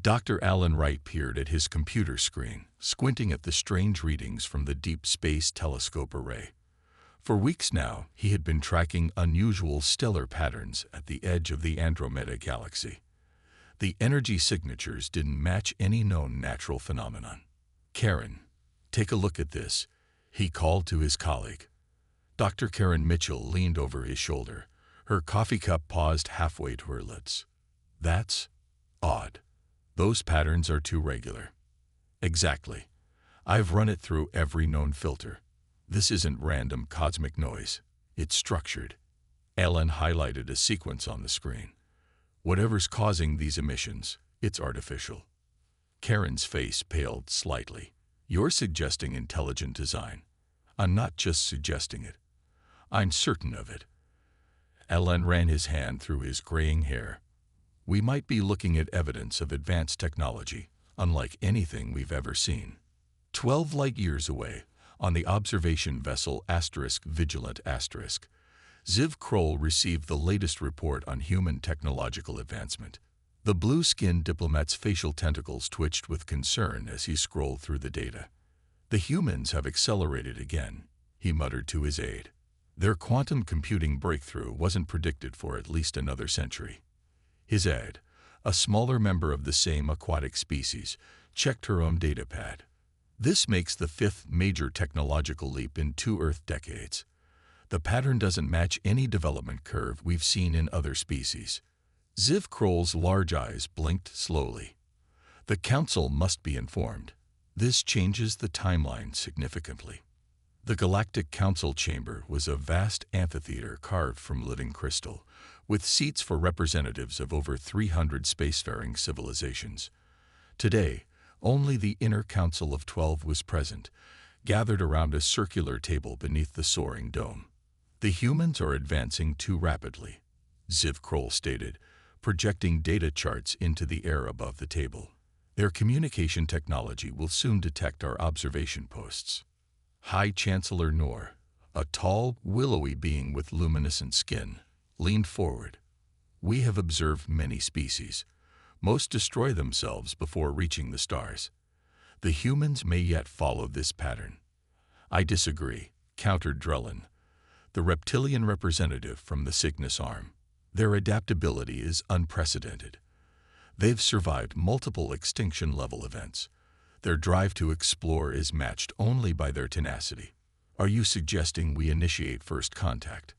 Dr. Alan Wright peered at his computer screen, squinting at the strange readings from the Deep Space Telescope array. For weeks now, he had been tracking unusual stellar patterns at the edge of the Andromeda Galaxy. The energy signatures didn't match any known natural phenomenon. "Karen, take a look at this," he called to his colleague. Dr. Karen Mitchell leaned over his shoulder, her coffee cup paused halfway to her lips. "That's odd. Those patterns are too regular." "Exactly. I've run it through every known filter. This isn't random cosmic noise. It's structured." Ellen highlighted a sequence on the screen. "Whatever's causing these emissions, it's artificial." Karen's face paled slightly. "You're suggesting intelligent design." "I'm not just suggesting it. I'm certain of it." Ellen ran his hand through his graying hair. "We might be looking at evidence of advanced technology, unlike anything we've ever seen." 12 light-years away, on the observation vessel *Vigilant*, Ziv Kroll received the latest report on human technological advancement. The blue-skinned diplomat's facial tentacles twitched with concern as he scrolled through the data. "The humans have accelerated again," he muttered to his aide. "Their quantum computing breakthrough wasn't predicted for at least another century." His aide, a smaller member of the same aquatic species, checked her own datapad. "This makes the 5th major technological leap in 2 Earth decades. The pattern doesn't match any development curve we've seen in other species." Ziv Kroll's large eyes blinked slowly. "The Council must be informed. This changes the timeline significantly." The Galactic Council chamber was a vast amphitheater carved from living crystal, with seats for representatives of over 300 spacefaring civilizations. Today, only the inner Council of 12 was present, gathered around a circular table beneath the soaring dome. "The humans are advancing too rapidly," Ziv Kroll stated, projecting data charts into the air above the table. "Their communication technology will soon detect our observation posts." High Chancellor Noor, a tall, willowy being with luminescent skin, leaned forward. "We have observed many species. Most destroy themselves before reaching the stars. The humans may yet follow this pattern." "I disagree," countered Drellin, the reptilian representative from the Cygnus arm. "Their adaptability is unprecedented. They've survived multiple extinction-level events. Their drive to explore is matched only by their tenacity." "Are you suggesting we initiate first contact?"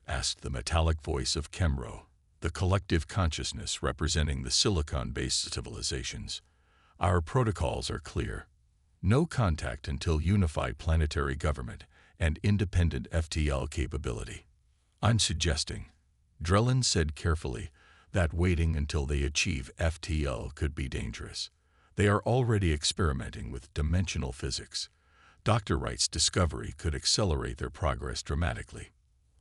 asked the metallic voice of Kemro, the collective consciousness representing the silicon-based civilizations. "Our protocols are clear. No contact until unified planetary government and independent FTL capability." "I'm suggesting," Drellin said carefully, "that waiting until they achieve FTL could be dangerous. They are already experimenting with dimensional physics. Dr. Wright's discovery could accelerate their progress dramatically."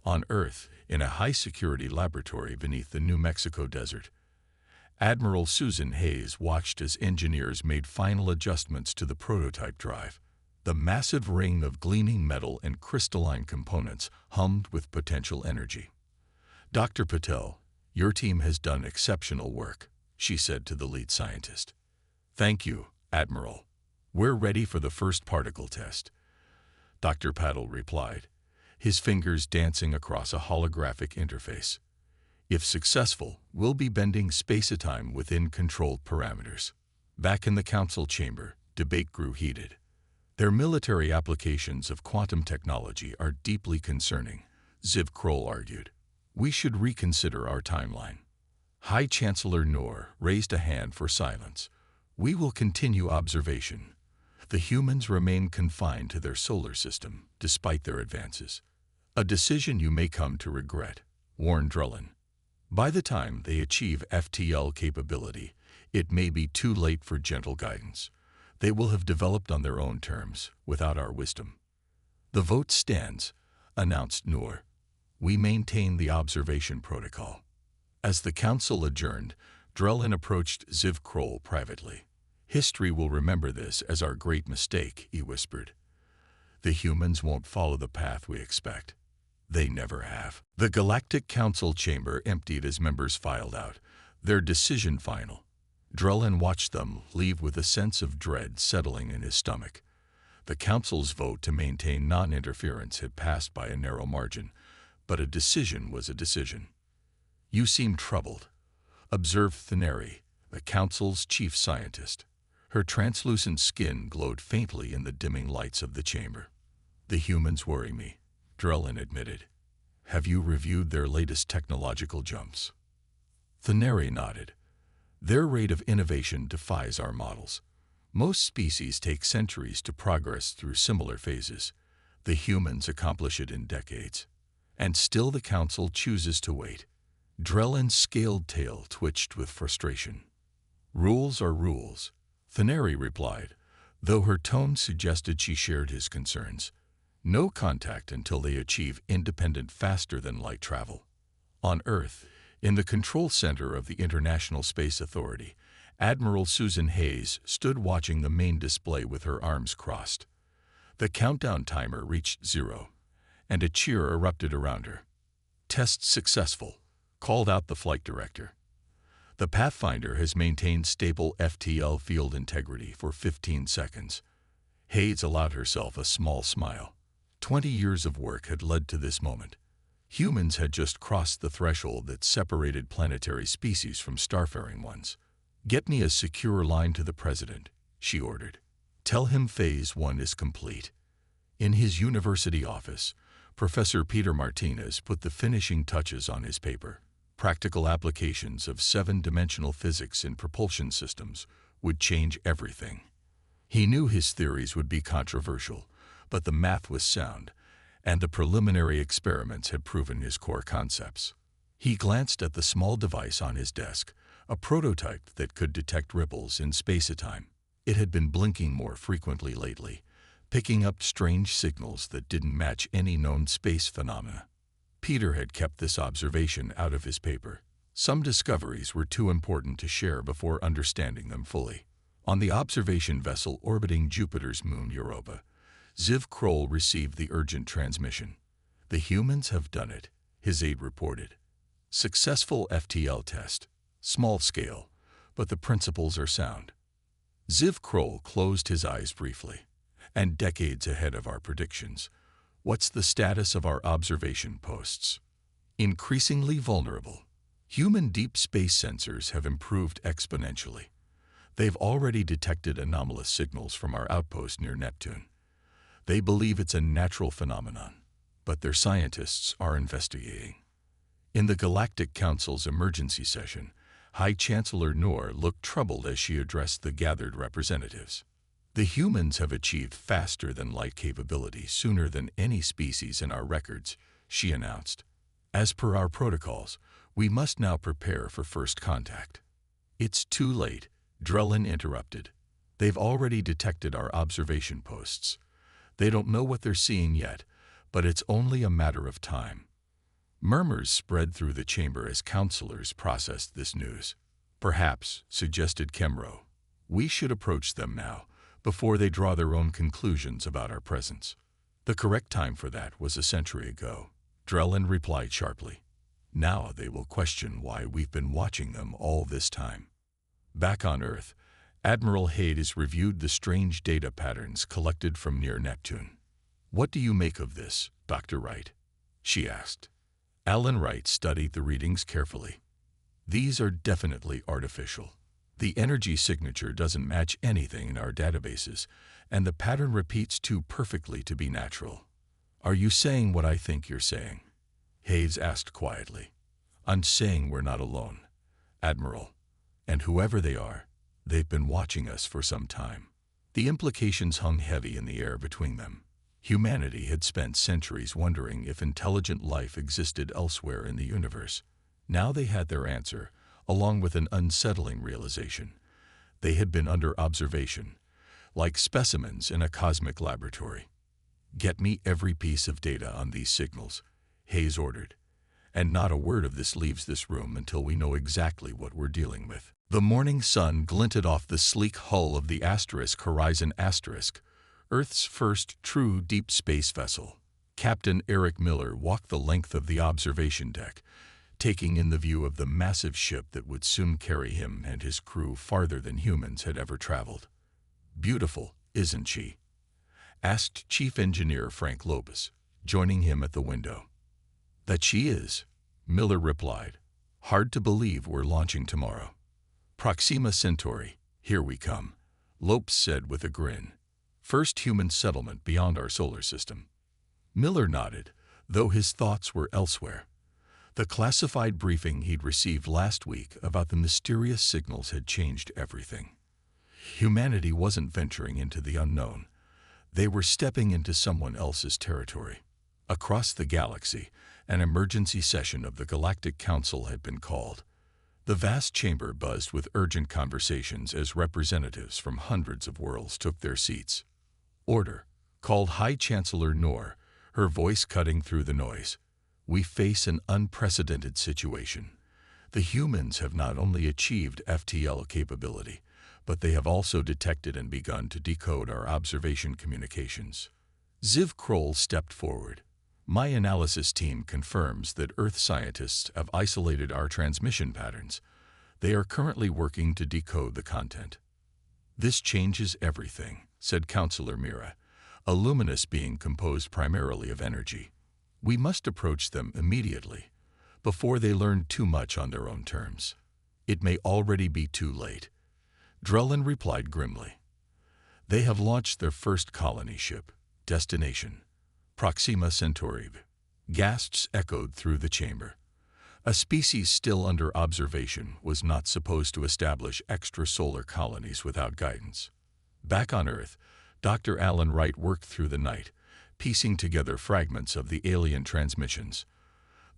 On Earth, in a high-security laboratory beneath the New Mexico desert, Admiral Susan Hayes watched as engineers made final adjustments to the prototype drive. The massive ring of gleaming metal and crystalline components hummed with potential energy. "Dr. Patel, your team has done exceptional work," she said to the lead scientist. "Thank you, Admiral. We're ready for the first particle test," Dr. Patel replied, his fingers dancing across a holographic interface. "If successful, we'll be bending space-time within controlled parameters." Back in the council chamber, debate grew heated. "Their military applications of quantum technology are deeply concerning," Ziv Kroll argued. "We should reconsider our timeline." High Chancellor Noor raised a hand for silence. "We will continue observation. The humans remain confined to their solar system, despite their advances. A decision you may come to regret," warned Drellin. "By the time they achieve FTL capability, it may be too late for gentle guidance. They will have developed on their own terms, without our wisdom." "The vote stands," announced Noor. "We maintain the observation protocol." As the council adjourned, Drellin approached Ziv Kroll privately. "History will remember this as our great mistake," he whispered. "The humans won't follow the path we expect. They never have." The Galactic Council chamber emptied as members filed out, their decision final. Drellin watched them leave with a sense of dread settling in his stomach. The Council's vote to maintain non-interference had passed by a narrow margin, but a decision was a decision. "You seem troubled," observed Thaneri, the Council's chief scientist. Her translucent skin glowed faintly in the dimming lights of the chamber. "The humans worry me," Drellin admitted. "Have you reviewed their latest technological jumps?" Thaneri nodded. "Their rate of innovation defies our models. Most species take centuries to progress through similar phases. The humans accomplish it in decades. And still the Council chooses to wait." Drellin's scaled tail twitched with frustration. "Rules are rules," Thaneri replied, though her tone suggested she shared his concerns. "No contact until they achieve independent faster-than-light travel." On Earth, in the control center of the International Space Authority, Admiral Susan Hayes stood watching the main display with her arms crossed. The countdown timer reached 0, and a cheer erupted around her. "Test successful," called out the flight director. "The Pathfinder has maintained stable FTL field integrity for 15 seconds. Hayes allowed herself a small smile. 20 years of work had led to this moment. Humans had just crossed the threshold that separated planetary species from starfaring ones. "Get me a secure line to the President," she ordered. "Tell him Phase 1 is complete." In his university office, Professor Peter Martinez put the finishing touches on his paper. Practical applications of 7-dimensional physics in propulsion systems would change everything. He knew his theories would be controversial, but the math was sound, and the preliminary experiments had proven his core concepts. He glanced at the small device on his desk, a prototype that could detect ripples in space-time. It had been blinking more frequently lately, picking up strange signals that didn't match any known space phenomena. Peter had kept this observation out of his paper. Some discoveries were too important to share before understanding them fully. On the observation vessel orbiting Jupiter's moon Europa, Ziv Kroll received the urgent transmission. "The humans have done it," his aide reported. "Successful FTL test. Small scale, but the principles are sound." Ziv Kroll closed his eyes briefly. "And decades ahead of our predictions. What's the status of our observation posts?" "Increasingly vulnerable. Human deep space sensors have improved exponentially. They've already detected anomalous signals from our outpost near Neptune. They believe it's a natural phenomenon, but their scientists are investigating." In the Galactic Council's emergency session, High Chancellor Noor looked troubled as she addressed the gathered representatives. "The humans have achieved faster-than-light capability sooner than any species in our records," she announced. "As per our protocols, we must now prepare for first contact." "It's too late," Drellin interrupted. "They've already detected our observation posts. They don't know what they're seeing yet, but it's only a matter of time." Murmurs spread through the chamber as counselors processed this news. "Perhaps," suggested Kemro, "we should approach them now, before they draw their own conclusions about our presence." "The correct time for that was a century ago," Drellin replied sharply. "Now they will question why we've been watching them all this time." Back on Earth, Admiral Hayes reviewed the strange data patterns collected from near Neptune. "What do you make of this, Dr. Wright?" she asked. Alan Wright studied the readings carefully. "These are definitely artificial. The energy signature doesn't match anything in our databases, and the pattern repeats too perfectly to be natural." "Are you saying what I think you're saying?" Hayes asked quietly. "I'm saying we're not alone, Admiral. And whoever they are, they've been watching us for some time." The implications hung heavy in the air between them. Humanity had spent centuries wondering if intelligent life existed elsewhere in the universe. Now they had their answer, along with an unsettling realization. They had been under observation, like specimens in a cosmic laboratory. "Get me every piece of data on these signals," Hayes ordered. "And not a word of this leaves this room until we know exactly what we're dealing with." The morning sun glinted off the sleek hull of the Horizon Asterisk, Earth's first true deep space vessel. Captain Eric Miller walked the length of the observation deck, taking in the view of the massive ship that would soon carry him and his crew farther than humans had ever traveled. "Beautiful, isn't she?" asked Chief Engineer Frank Lopez, joining him at the window. "That she is," Miller replied. "Hard to believe we're launching tomorrow." "Proxima Centauri, here we come," Lopez said with a grin. "First human settlement beyond our solar system." Miller nodded, though his thoughts were elsewhere. The classified briefing he'd received last week about the mysterious signals had changed everything. Humanity wasn't venturing into the unknown. They were stepping into someone else's territory. Across the galaxy, an emergency session of the Galactic Council had been called. The vast chamber buzzed with urgent conversations as representatives from hundreds of worlds took their seats. "Order," called High Chancellor Noor, her voice cutting through the noise. "We face an unprecedented situation. The humans have not only achieved FTL capability, but they have also detected and begun to decode our observation communications." Ziv Kroll stepped forward. "My analysis team confirms that Earth scientists have isolated our transmission patterns. They are currently working to decode the content." "This changes everything," said Counselor Mira, a luminous being composed primarily of energy. "We must approach them immediately, before they learn too much on their own terms. It may already be too late." Drellin replied grimly. "They have launched their first colony ship. Destination: Proxima Centauri." Gasps echoed through the chamber. A species still under observation was not supposed to establish extrasolar colonies without guidance. Back on Earth, Dr. Alan Wright worked through the night, piecing together fragments of the alien transmissions.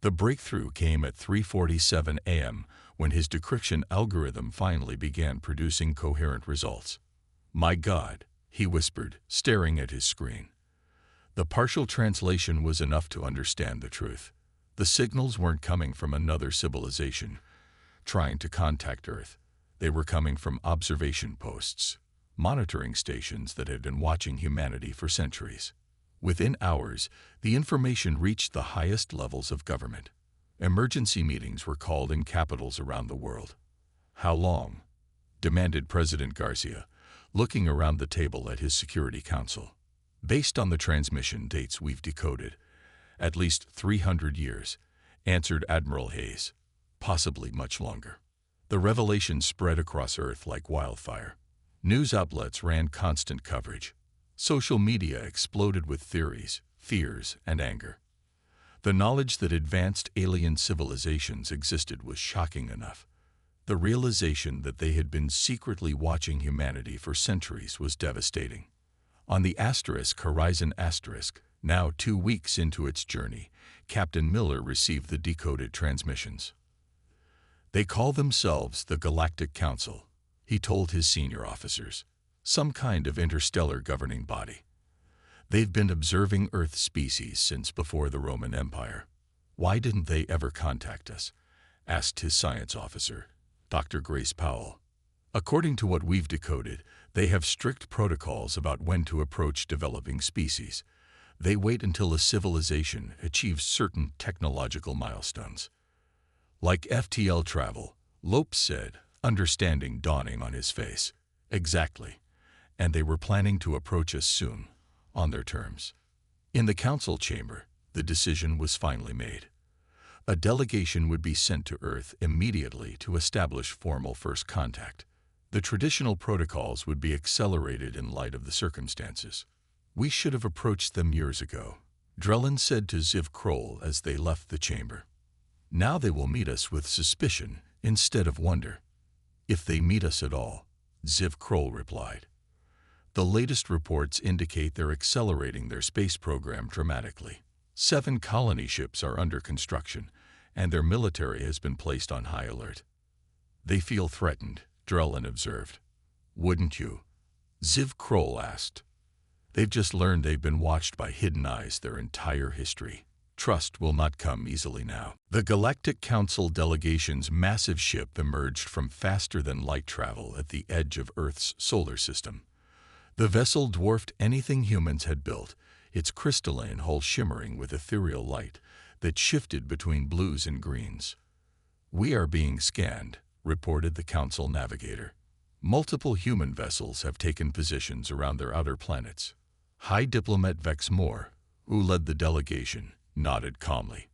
The breakthrough came at 3:47 a.m. when his decryption algorithm finally began producing coherent results. "My God," he whispered, staring at his screen. The partial translation was enough to understand the truth. The signals weren't coming from another civilization trying to contact Earth. They were coming from observation posts, monitoring stations that had been watching humanity for centuries. Within hours, the information reached the highest levels of government. Emergency meetings were called in capitals around the world. "How long?" demanded President Garcia, looking around the table at his Security Council. "Based on the transmission dates we've decoded, at least 300 years, answered Admiral Hayes. "Possibly much longer." The revelation spread across Earth like wildfire. News outlets ran constant coverage. Social media exploded with theories, fears, and anger. The knowledge that advanced alien civilizations existed was shocking enough. The realization that they had been secretly watching humanity for centuries was devastating. On the Horizon Asterisk, now 2 weeks into its journey, Captain Miller received the decoded transmissions. "They call themselves the Galactic Council," he told his senior officers. "Some kind of interstellar governing body. They've been observing Earth species since before the Roman Empire." "Why didn't they ever contact us?" asked his science officer, Dr. Grace Powell. "According to what we've decoded, they have strict protocols about when to approach developing species. They wait until a civilization achieves certain technological milestones." "Like FTL travel," Lopez said, understanding dawning on his face. "Exactly. And they were planning to approach us soon, on their terms." In the council chamber, the decision was finally made. A delegation would be sent to Earth immediately to establish formal first contact. The traditional protocols would be accelerated in light of the circumstances. "We should have approached them years ago," Drellin said to Ziv Kroll as they left the chamber. "Now they will meet us with suspicion instead of wonder." "If they meet us at all," Ziv Kroll replied. "The latest reports indicate they're accelerating their space program dramatically. 7 colony ships are under construction, and their military has been placed on high alert." "They feel threatened," Drellin observed. "Wouldn't you?" Ziv Kroll asked. "They've just learned they've been watched by hidden eyes their entire history. Trust will not come easily now." The Galactic Council delegation's massive ship emerged from faster-than-light travel at the edge of Earth's solar system. The vessel dwarfed anything humans had built, its crystalline hull shimmering with ethereal light that shifted between blues and greens. "We are being scanned," reported the Council navigator. "Multiple human vessels have taken positions around their outer planets." High Diplomat Vex Moore, who led the delegation, nodded calmly.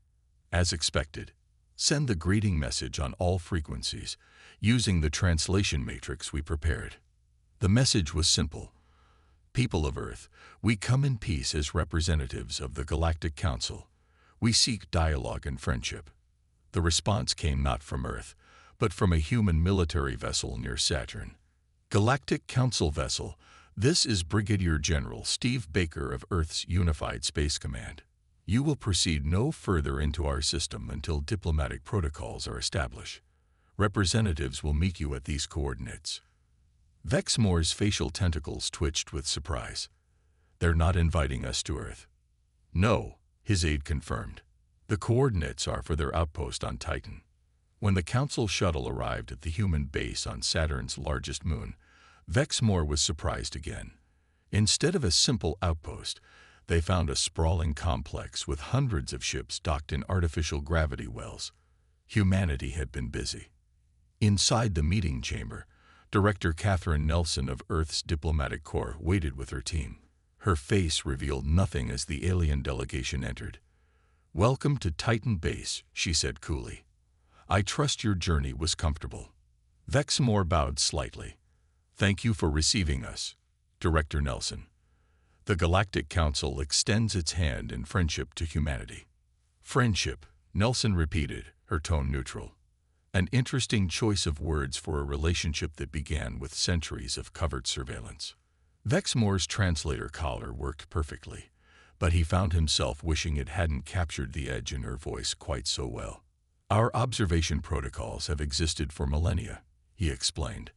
"As expected, send the greeting message on all frequencies, using the translation matrix we prepared." The message was simple. "People of Earth, we come in peace as representatives of the Galactic Council. We seek dialogue and friendship." The response came not from Earth, but from a human military vessel near Saturn. "Galactic Council vessel, this is Brigadier General Steve Baker of Earth's Unified Space Command. You will proceed no further into our system until diplomatic protocols are established. Representatives will meet you at these coordinates." Vex Moore's facial tentacles twitched with surprise. "They're not inviting us to Earth." "No," his aide confirmed. "The coordinates are for their outpost on Titan." When the Council shuttle arrived at the human base on Saturn's largest moon, Vex Moore was surprised again. Instead of a simple outpost, they found a sprawling complex with hundreds of ships docked in artificial gravity wells. Humanity had been busy. Inside the meeting chamber, Director Catherine Nelson of Earth's Diplomatic Corps waited with her team. Her face revealed nothing as the alien delegation entered. "Welcome to Titan Base," she said coolly. "I trust your journey was comfortable." Vex Moore bowed slightly. "Thank you for receiving us, Director Nelson. The Galactic Council extends its hand in friendship to humanity." "Friendship," Nelson repeated, her tone neutral. An interesting choice of words for a relationship that began with centuries of covert surveillance. Vex Moore's translator collar worked perfectly, but he found himself wishing it hadn't captured the edge in her voice quite so well. "Our observation protocols have existed for millennia," he explained.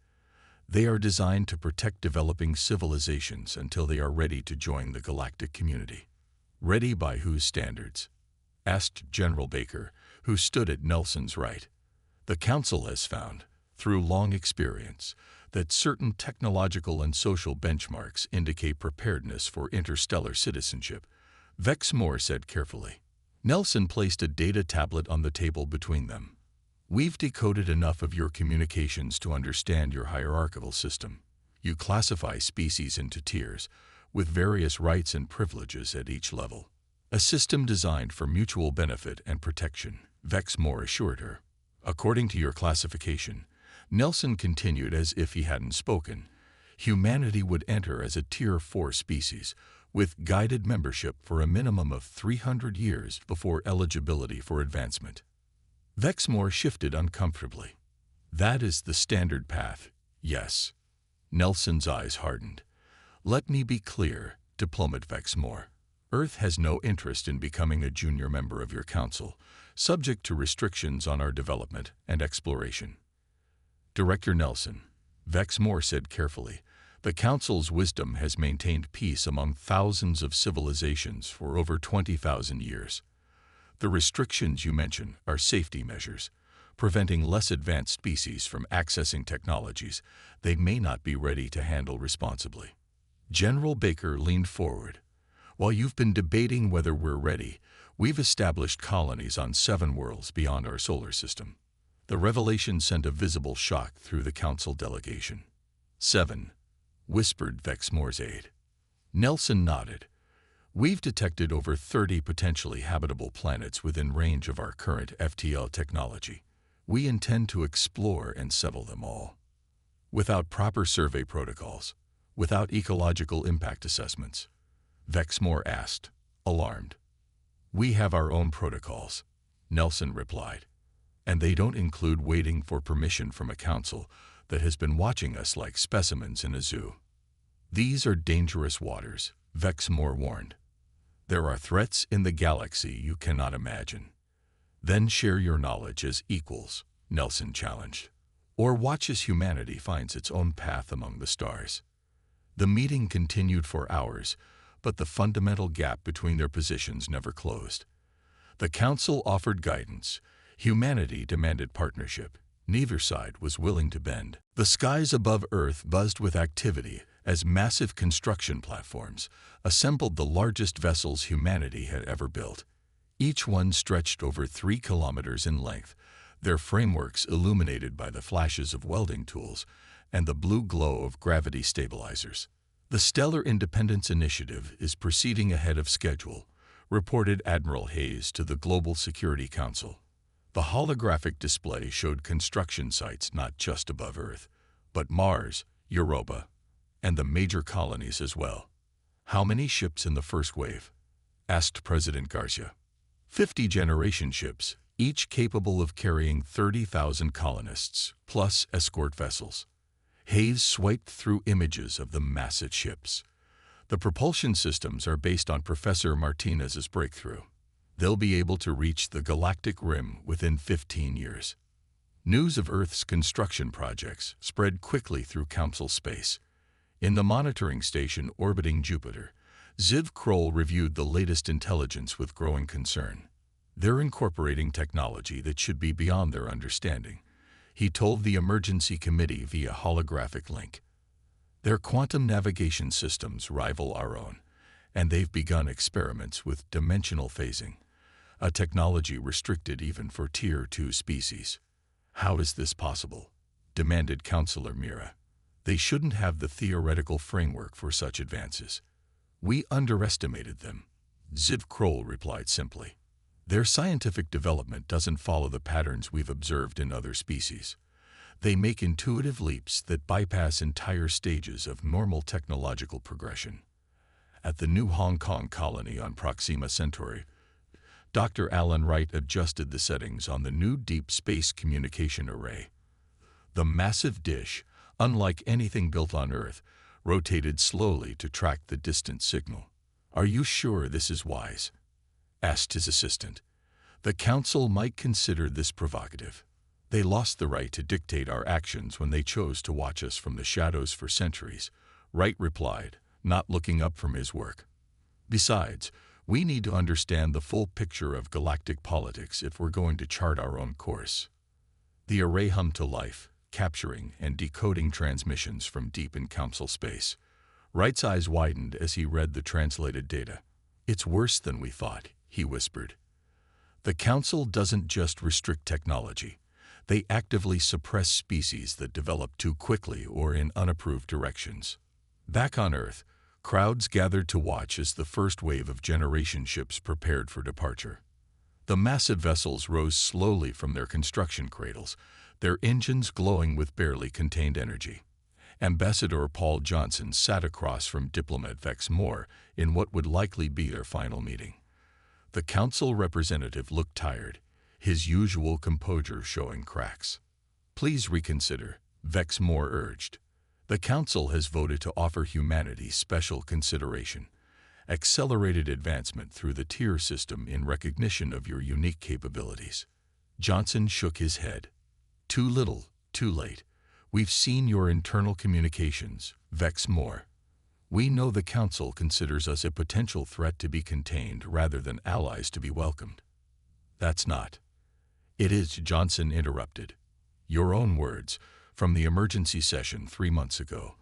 "They are designed to protect developing civilizations until they are ready to join the galactic community." "Ready by whose standards?" asked General Baker, who stood at Nelson's right. "The Council has found, through long experience, that certain technological and social benchmarks indicate preparedness for interstellar citizenship," Vex Moore said carefully. Nelson placed a data tablet on the table between them. "We've decoded enough of your communications to understand your hierarchical system. You classify species into tiers, with various rights and privileges at each level. A system designed for mutual benefit and protection," Vex Moore assured her. "According to your classification," Nelson continued as if he hadn't spoken, "humanity would enter as a Tier 4 species, with guided membership for a minimum of 300 years before eligibility for advancement." Vex Moore shifted uncomfortably. "That is the standard path, yes." Nelson's eyes hardened. "Let me be clear, Diplomat Vex Moore. Earth has no interest in becoming a junior member of your council, subject to restrictions on our development and exploration." "Director Nelson," Vex Moore said carefully, "the Council's wisdom has maintained peace among thousands of civilizations for over 20,000 years. The restrictions you mention are safety measures, preventing less advanced species from accessing technologies they may not be ready to handle responsibly." General Baker leaned forward. "While you've been debating whether we're ready, we've established colonies on 7 worlds beyond our solar system." The revelation sent a visible shock through the Council delegation. "7," whispered Vex Moore's aide. Nelson nodded. "We've detected over 30 potentially habitable planets within range of our current FTL technology. We intend to explore and settle them all. Without proper survey protocols, without ecological impact assessments," Vex Moore asked, alarmed. "We have our own protocols," Nelson replied, "and they don't include waiting for permission from a council that has been watching us like specimens in a zoo." "These are dangerous waters," Vex Moore warned. "There are threats in the galaxy you cannot imagine." "Then share your knowledge as equals," Nelson challenged, "or watch as humanity finds its own path among the stars." The meeting continued for hours, but the fundamental gap between their positions never closed. The Council offered guidance. Humanity demanded partnership. Neither side was willing to bend. The skies above Earth buzzed with activity as massive construction platforms assembled the largest vessels humanity had ever built. Each one stretched over 3 kilometers in length, their frameworks illuminated by the flashes of welding tools and the blue glow of gravity stabilizers. The Stellar Independence Initiative is proceeding ahead of schedule, reported Admiral Hayes to the Global Security Council. The holographic display showed construction sites not just above Earth, but Mars, Europa, and the major colonies as well. "How many ships in the first wave?" asked President Garcia. 50 generation ships, each capable of carrying 30,000 colonists, plus escort vessels. Hayes swiped through images of the massive ships. The propulsion systems are based on Professor Martinez's breakthrough. They'll be able to reach the galactic rim within 15 years. News of Earth's construction projects spread quickly through Council space. In the monitoring station orbiting Jupiter, Ziv Kroll reviewed the latest intelligence with growing concern. They're incorporating technology that should be beyond their understanding, he told the emergency committee via holographic link. Their quantum navigation systems rival our own, and they've begun experiments with dimensional phasing, a technology restricted even for Tier 2 species. "How is this possible?" demanded Counselor Mira. "They shouldn't have the theoretical framework for such advances." "We underestimated them," Ziv Kroll replied simply. "Their scientific development doesn't follow the patterns we've observed in other species. They make intuitive leaps that bypass entire stages of normal technological progression." At the new Hong Kong colony on Proxima Centauri, Dr. Alan Wright adjusted the settings on the new deep space communication array. The massive dish, unlike anything built on Earth, rotated slowly to track the distant signal. "Are you sure this is wise?" asked his assistant. "The Council might consider this provocative. They lost the right to dictate our actions when they chose to watch us from the shadows for centuries," Wright replied, not looking up from his work. "Besides, we need to understand the full picture of galactic politics if we're going to chart our own course." The array hummed to life, capturing and decoding transmissions from deep in Council space. Wright's eyes widened as he read the translated data. "It's worse than we thought," he whispered. "The Council doesn't just restrict technology. They actively suppress species that develop too quickly or in unapproved directions." Back on Earth, crowds gathered to watch as the first wave of generation ships prepared for departure. The massive vessels rose slowly from their construction cradles, their engines glowing with barely contained energy. Ambassador Paul Johnson sat across from Diplomat Vex Moore in what would likely be their final meeting. The Council representative looked tired, his usual composure showing cracks. "Please reconsider," Vex Moore urged. "The Council has voted to offer humanity special consideration, accelerated advancement through the tier system in recognition of your unique capabilities." Johnson shook his head. "Too little, too late. We've seen your internal communications, Vex Moore. We know the Council considers us a potential threat to be contained rather than allies to be welcomed." "That's not." "It is," Johnson interrupted. "Your own words, from the emergency session 3 months ago.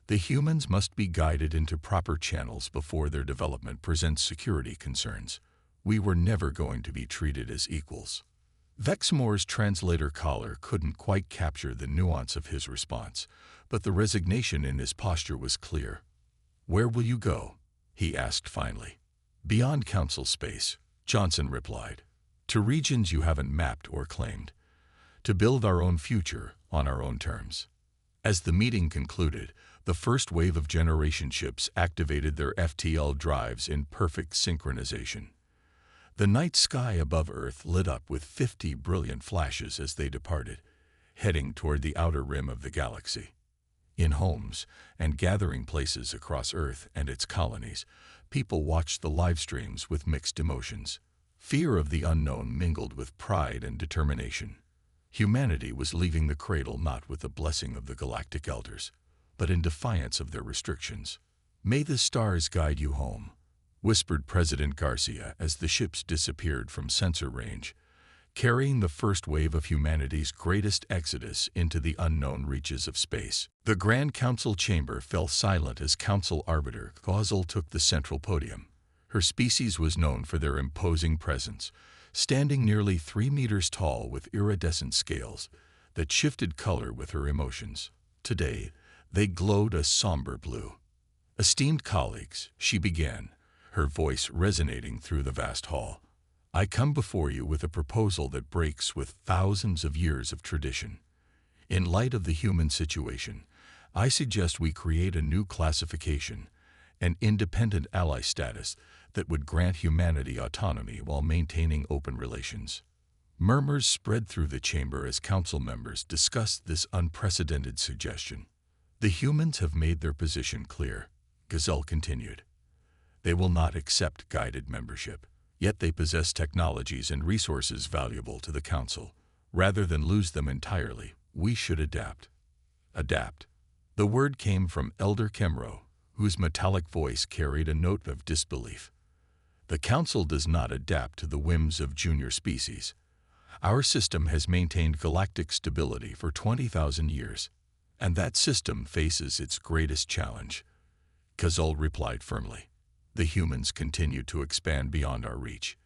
The humans must be guided into proper channels before their development presents security concerns. We were never going to be treated as equals." Vex Moore's translator collar couldn't quite capture the nuance of his response, but the resignation in his posture was clear. "Where will you go?" he asked finally. "Beyond Council space," Johnson replied. "To regions you haven't mapped or claimed. To build our own future on our own terms." As the meeting concluded, the first wave of generation ships activated their FTL drives in perfect synchronization. The night sky above Earth lit up with 50 brilliant flashes as they departed, heading toward the outer rim of the galaxy. In homes and gathering places across Earth and its colonies, people watched the live streams with mixed emotions. Fear of the unknown mingled with pride and determination. Humanity was leaving the cradle not with the blessing of the galactic elders, but in defiance of their restrictions. "May the stars guide you home," whispered President Garcia as the ships disappeared from sensor range, carrying the first wave of humanity's greatest exodus into the unknown reaches of space. The Grand Council chamber fell silent as Council Arbiter Gauzel took the central podium. Her species was known for their imposing presence, standing nearly 3 meters tall with iridescent scales that shifted color with her emotions. Today, they glowed a somber blue. "Esteemed colleagues," she began, her voice resonating through the vast hall, "I come before you with a proposal that breaks with thousands of years of tradition. In light of the human situation, I suggest we create a new classification, an independent ally status that would grant humanity autonomy while maintaining open relations." Murmurs spread through the chamber as council members discussed this unprecedented suggestion. "The humans have made their position clear," Gazelle continued. "They will not accept guided membership, yet they possess technologies and resources valuable to the council. Rather than lose them entirely, we should adapt." Adapt. The word came from Elder Kemro, whose metallic voice carried a note of disbelief. "The council does not adapt to the whims of junior species. Our system has maintained galactic stability for 20,000 years, and that system faces its greatest challenge." Gazelle replied firmly. "The humans continue to expand beyond our reach.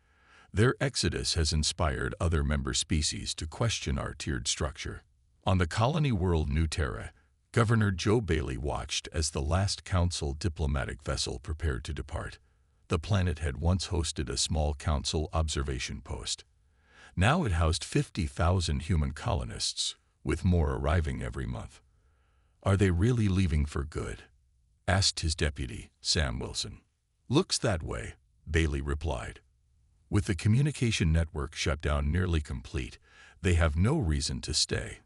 Their exodus has inspired other member species to question our tiered structure." On the colony world New Terra, Governor Joe Bailey watched as the last council diplomatic vessel prepared to depart. The planet had once hosted a small council observation post. Now it housed 50,000 human colonists, with more arriving every month. "Are they really leaving for good?" asked his deputy, Sam Wilson. "Looks that way," Bailey replied. "With the communication network shut down nearly complete, they have no reason to stay."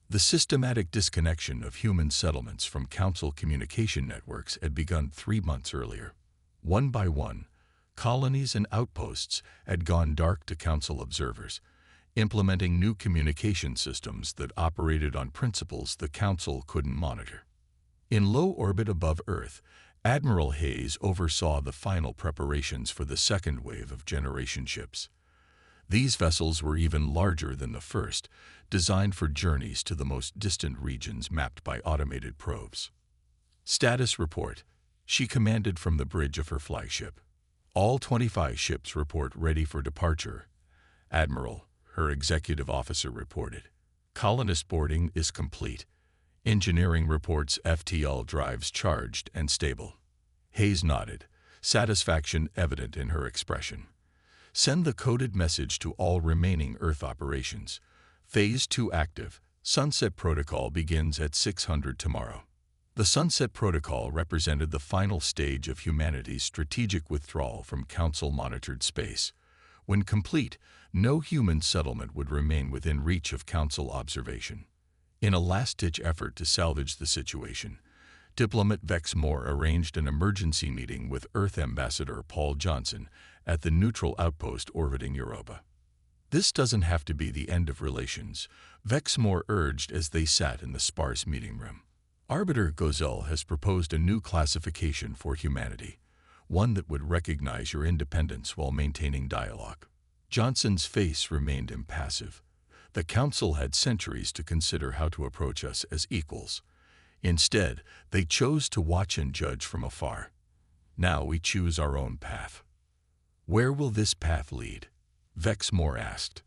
The systematic disconnection of human settlements from council communication networks had begun 3 months earlier. One by one, colonies and outposts had gone dark to council observers, implementing new communication systems that operated on principles the council couldn't monitor. In low orbit above Earth, Admiral Hayes oversaw the final preparations for the second wave of generation ships. These vessels were even larger than the first, designed for journeys to the most distant regions mapped by automated probes. "Status report," she commanded from the bridge of her flagship. "All 25 ships report ready for departure." "Admiral," her executive officer reported. "Colonist boarding is complete. Engineering reports FTL drives charged and stable." Hayes nodded, satisfaction evident in her expression. "Send the coded message to all remaining Earth operations. Phase 2 active. Sunset Protocol begins at 600 tomorrow." The Sunset Protocol represented the final stage of humanity's strategic withdrawal from Council-monitored space. When complete, no human settlement would remain within reach of Council observation. In a last-ditch effort to salvage the situation, diplomat Vex Moore arranged an emergency meeting with Earth Ambassador Paul Johnson at the neutral outpost orbiting Europa. "This doesn't have to be the end of relations," Vex Moore urged as they sat in the sparse meeting room. "Arbiter Gozell has proposed a new classification for humanity, one that would recognize your independence while maintaining dialogue." Johnson's face remained impassive. The Council had centuries to consider how to approach us as equals. Instead, they chose to watch and judge from afar. Now we choose our own path. "Where will this path lead?" Vex Moore asked.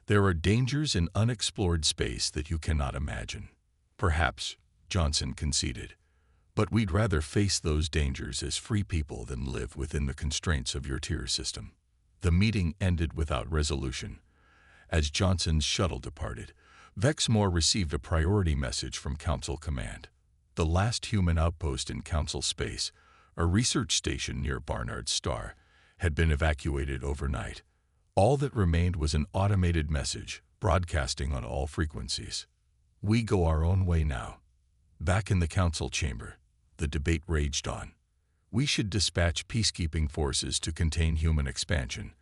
"There are dangers in unexplored space that you cannot imagine." "Perhaps," Johnson conceded, "but we'd rather face those dangers as free people than live within the constraints of your tier system." The meeting ended without resolution. As Johnson's shuttle departed, Vex Moore received a priority message from Council Command. The last human outpost in Council space, a research station near Barnard's Star, had been evacuated overnight. All that remained was an automated message, broadcasting on all frequencies. "We go our own way now." Back in the Council chamber, the debate raged on. "We should dispatch peacekeeping forces to contain human expansion,"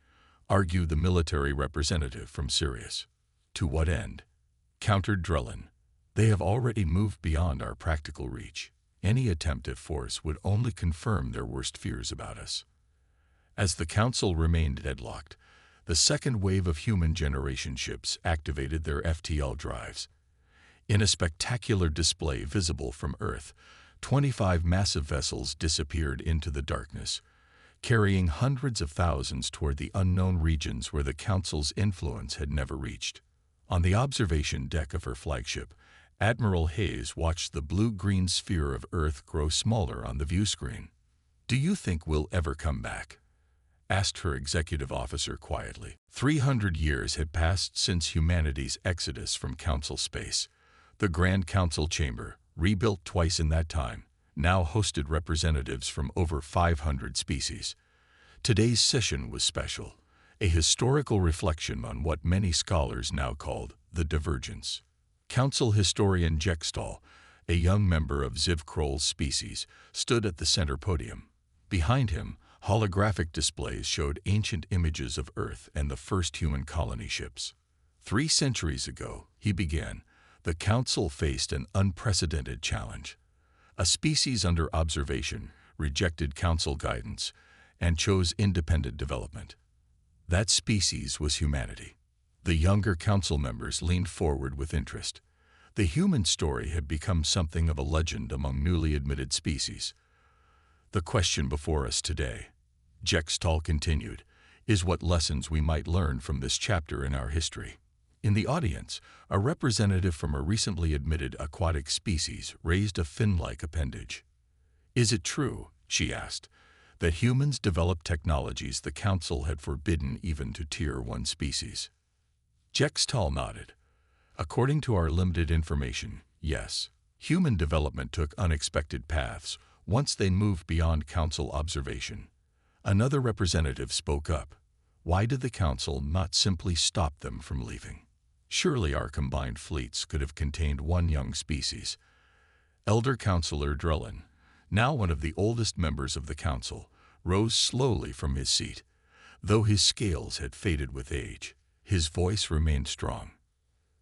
argued the military representative from Sirius. "To what end?" countered Drellin. "They have already moved beyond our practical reach. Any attempt at force would only confirm their worst fears about us." As the Council remained deadlocked, the second wave of human generation ships activated their FTL drives. In a spectacular display visible from Earth, 25 massive vessels disappeared into the darkness, carrying hundreds of thousands toward the unknown regions where the Council's influence had never reached. On the observation deck of her flagship, Admiral Hayes watched the blue-green sphere of Earth grow smaller on the view screen. "Do you think we'll ever come back?" asked her executive officer quietly. 300 years had passed since humanity's exodus from Council space. The Grand Council chamber, rebuilt twice in that time, now hosted representatives from over 500 species. Today's session was special, a historical reflection on what many scholars now called the divergence. Council historian Jextal, a young member of Ziv Kroll's species, stood at the center podium. Behind him, holographic displays showed ancient images of Earth and the first human colony ships. 3 centuries ago, he began, the Council faced an unprecedented challenge. A species under observation rejected Council guidance and chose independent development. That species was humanity. The younger Council members leaned forward with interest. The human story had become something of a legend among newly admitted species. "The question before us today," Jextal continued, "is what lessons we might learn from this chapter in our history." In the audience, a representative from a recently admitted aquatic species raised a fin-like appendage. "Is it true," she asked, "that humans developed technologies the Council had forbidden even to Tier 1 species?" Jextal nodded. "According to our limited information, yes. Human development took unexpected paths once they moved beyond Council observation." Another representative spoke up. "Why did the Council not simply stop them from leaving? Surely our combined fleets could have contained one young species." Elder Councillor Drellin, now one of the oldest members of the Council, rose slowly from his seat. Though his scales had faded with age, his voice remained strong.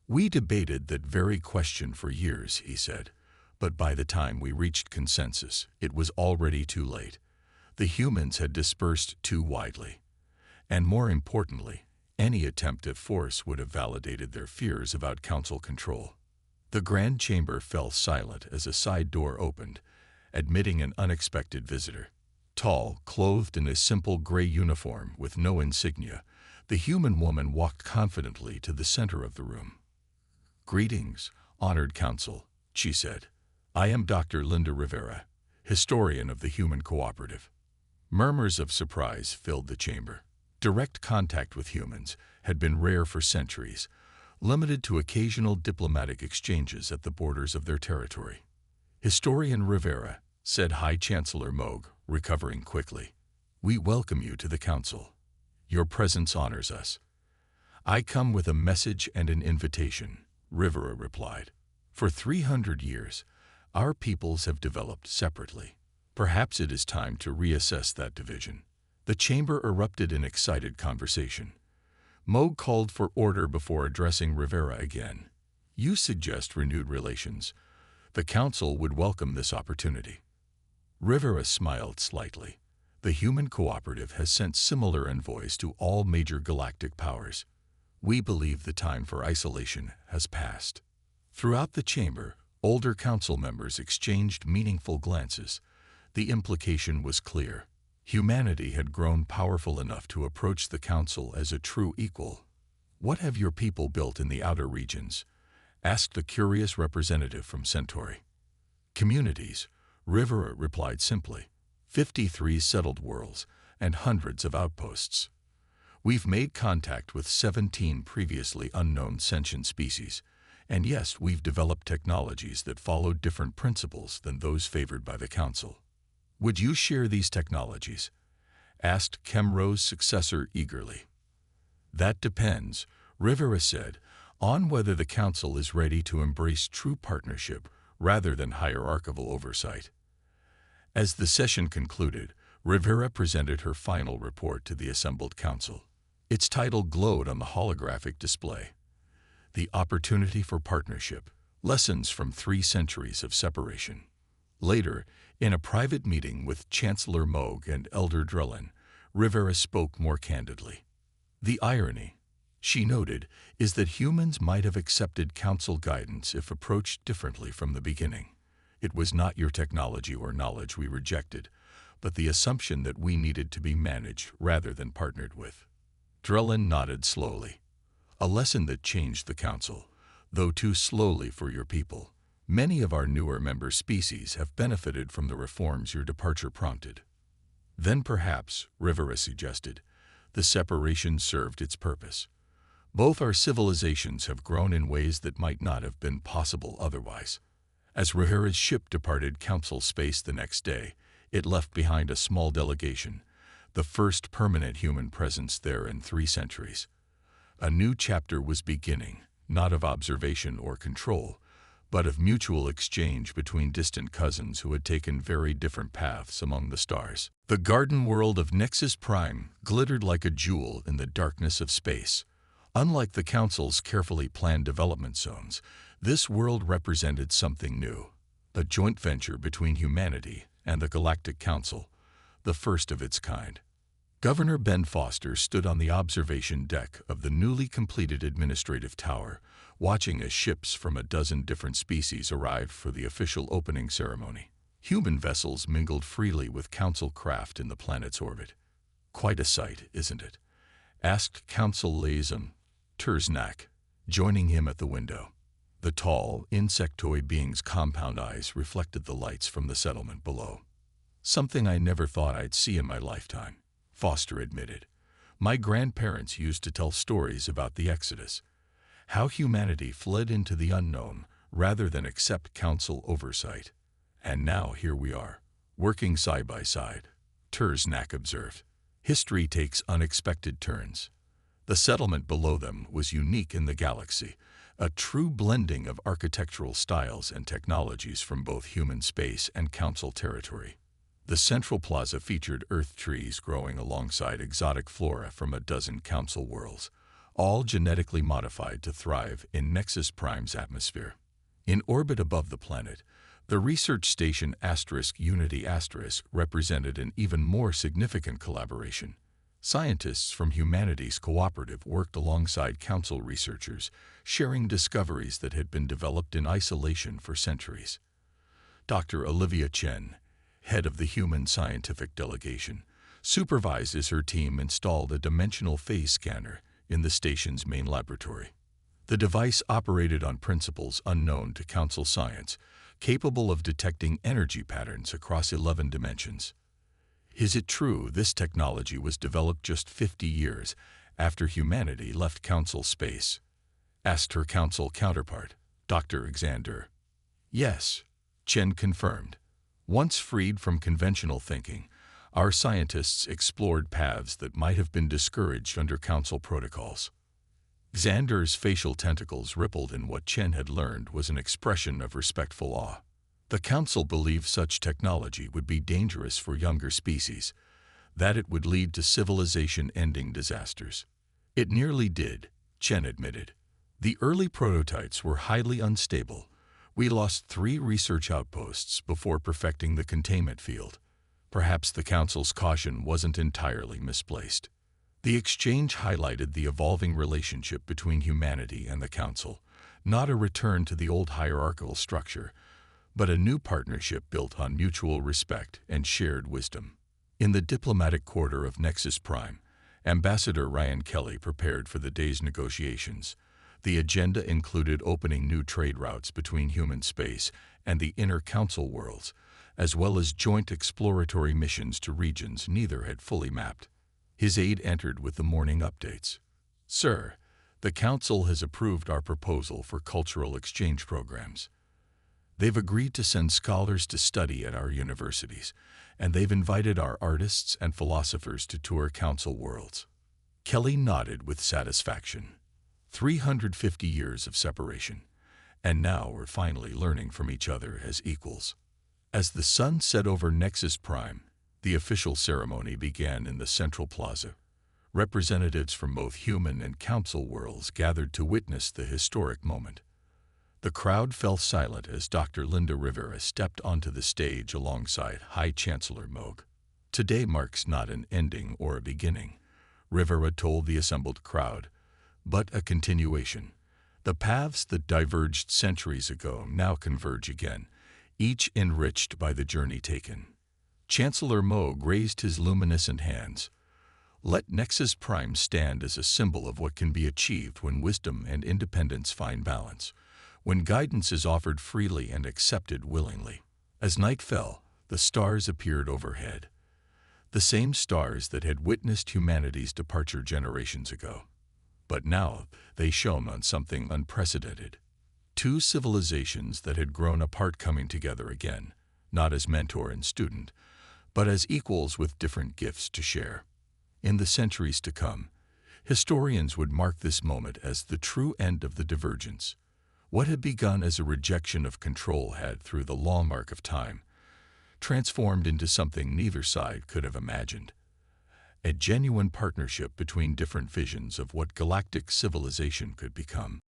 "We debated that very question for years," he said, "but by the time we reached consensus, it was already too late. The humans had dispersed too widely. And more importantly, any attempt at force would have validated their fears about Council control." The Grand Chamber fell silent as a side door opened, admitting an unexpected visitor. Tall, clothed in a simple gray uniform with no insignia, the human woman walked confidently to the center of the room. "Greetings, honored Council," she said. "I am Dr. Linda Rivera, historian of the Human Cooperative." Murmurs of surprise filled the chamber. Direct contact with humans had been rare for centuries, limited to occasional diplomatic exchanges at the borders of their territory. "Historian Rivera," said High Chancellor Moog, recovering quickly, "we welcome you to the Council. Your presence honors us." "I come with a message and an invitation," Rivera replied. "For 300 years, our peoples have developed separately. Perhaps it is time to reassess that division." The chamber erupted in excited conversation. Moog called for order before addressing Rivera again. "You suggest renewed relations. The Council would welcome this opportunity." Rivera smiled slightly. "The Human Cooperative has sent similar envoys to all major galactic powers. We believe the time for isolation has passed." Throughout the chamber, older Council members exchanged meaningful glances. The implication was clear. Humanity had grown powerful enough to approach the Council as a true equal. "What have your people built in the outer regions?" asked the curious representative from Centauri. "Communities," Rivera replied simply. 53 settled worlds and hundreds of outposts. We've made contact with 17 previously unknown sentient species, and yes, we've developed technologies that follow different principles than those favored by the Council. Would you share these technologies?" asked Kemro's successor eagerly. "That depends," Rivera said, "on whether the Council is ready to embrace true partnership rather than hierarchical oversight." As the session concluded, Rivera presented her final report to the assembled Council. Its title glowed on the holographic display. "The Opportunity for Partnership: Lessons from 3 Centuries of Separation." Later, in a private meeting with Chancellor Moog and Elder Drellin, Rivera spoke more candidly. "The irony," she noted, "is that humans might have accepted Council guidance if approached differently from the beginning. It was not your technology or knowledge we rejected, but the assumption that we needed to be managed rather than partnered with. Drellin nodded slowly. A lesson that changed the Council, though too slowly for your people. Many of our newer member species have benefited from the reforms your departure prompted. Then perhaps, Rivera suggested, the separation served its purpose. Both our civilizations have grown in ways that might not have been possible otherwise. As Rivera's ship departed Council space the next day, it left behind a small delegation, the first permanent human presence there in 3 centuries. A new chapter was beginning, not of observation or control, but of mutual exchange between distant cousins who had taken very different paths among the stars. The garden world of Nexus Prime glittered like a jewel in the darkness of space. Unlike the Council's carefully planned development zones, this world represented something new, a joint venture between humanity and the Galactic Council, the first of its kind. Governor Ben Foster stood on the observation deck of the newly completed administrative tower, watching as ships from a dozen different species arrived for the official opening ceremony. Human vessels mingled freely with Council craft in the planet's orbit. Quite a sight, isn't it? Asked Council liaison Terznak, joining him at the window. The tall, insectoid being's compound eyes reflected the lights from the settlement below. Something I never thought I'd see in my lifetime, Foster admitted. My grandparents used to tell stories about the Exodus, how humanity fled into the unknown rather than accept Council oversight. And now here we are, working side by side, Terznak observed. History takes unexpected turns. The settlement below them was unique in the galaxy, a true blending of architectural styles and technologies from both human space and Council territory. The central plaza featured earth trees growing alongside exotic flora from a dozen Council worlds, all genetically modified to thrive in Nexus Prime's atmosphere. In orbit above the planet, the research station Unity represented an even more significant collaboration. Scientists from Humanities Cooperative worked alongside Council researchers, sharing discoveries that had been developed in isolation for centuries. Dr. Olivia Chen, head of the Human Scientific Delegation, supervised as her team installed a dimensional phase scanner in the station's main laboratory. The device operated on principles unknown to Council science, capable of detecting energy patterns across 11 dimensions. Is it true this technology was developed just 50 years after humanity left Council space? Asked her Council counterpart, Dr. Xander. Yes, Chen confirmed. Once freed from conventional thinking, our scientists explored paths that might have been discouraged under Council protocols. Xander's facial tentacles rippled in what Chen had learned was an expression of respectful awe. The Council believed such technology would be dangerous for younger species, that it would lead to civilization-ending disasters. It nearly did, Chen admitted. The early prototypes were highly unstable. We lost 3 research outposts before perfecting the containment field. Perhaps the Council's caution wasn't entirely misplaced. The exchange highlighted the evolving relationship between humanity and the Council, not a return to the old hierarchical structure, but a new partnership built on mutual respect and shared wisdom. In the diplomatic quarter of Nexus Prime, Ambassador Ryan Kelly prepared for the day's negotiations. The agenda included opening new trade routes between human space and the inner Council worlds, as well as joint exploratory missions to regions neither had fully mapped. His aide entered with the morning updates. Sir, the Council has approved our proposal for cultural exchange programs. They've agreed to send scholars to study at our universities, and they've invited our artists and philosophers to tour Council worlds. Kelly nodded with satisfaction. 350 years of separation, and now we're finally learning from each other as equals. As the sun set over Nexus Prime, the official ceremony began in the central plaza. Representatives from both human and Council worlds gathered to witness the historic moment. The crowd fell silent as Dr. Linda Rivera stepped onto the stage alongside High Chancellor Moog. Today marks not an ending or a beginning, Rivera told the assembled crowd, but a continuation. The paths that diverged centuries ago now converge again, each enriched by the journey taken. Chancellor Moog raised his luminescent hands. Let Nexus Prime stand as a symbol of what can be achieved when wisdom and independence find balance, when guidance is offered freely and accepted willingly. As night fell, the stars appeared overhead. The same stars that had witnessed humanity's departure generations ago. But now they shone on something unprecedented. Two civilizations that had grown apart coming together again, not as mentor and student, but as equals with different gifts to share. In the centuries to come, historians would mark this moment as the true end of the divergence. What had begun as a rejection of control had, through the long arc of time, transformed into something neither side could have imagined. A genuine partnership between different visions of what galactic civilization could become.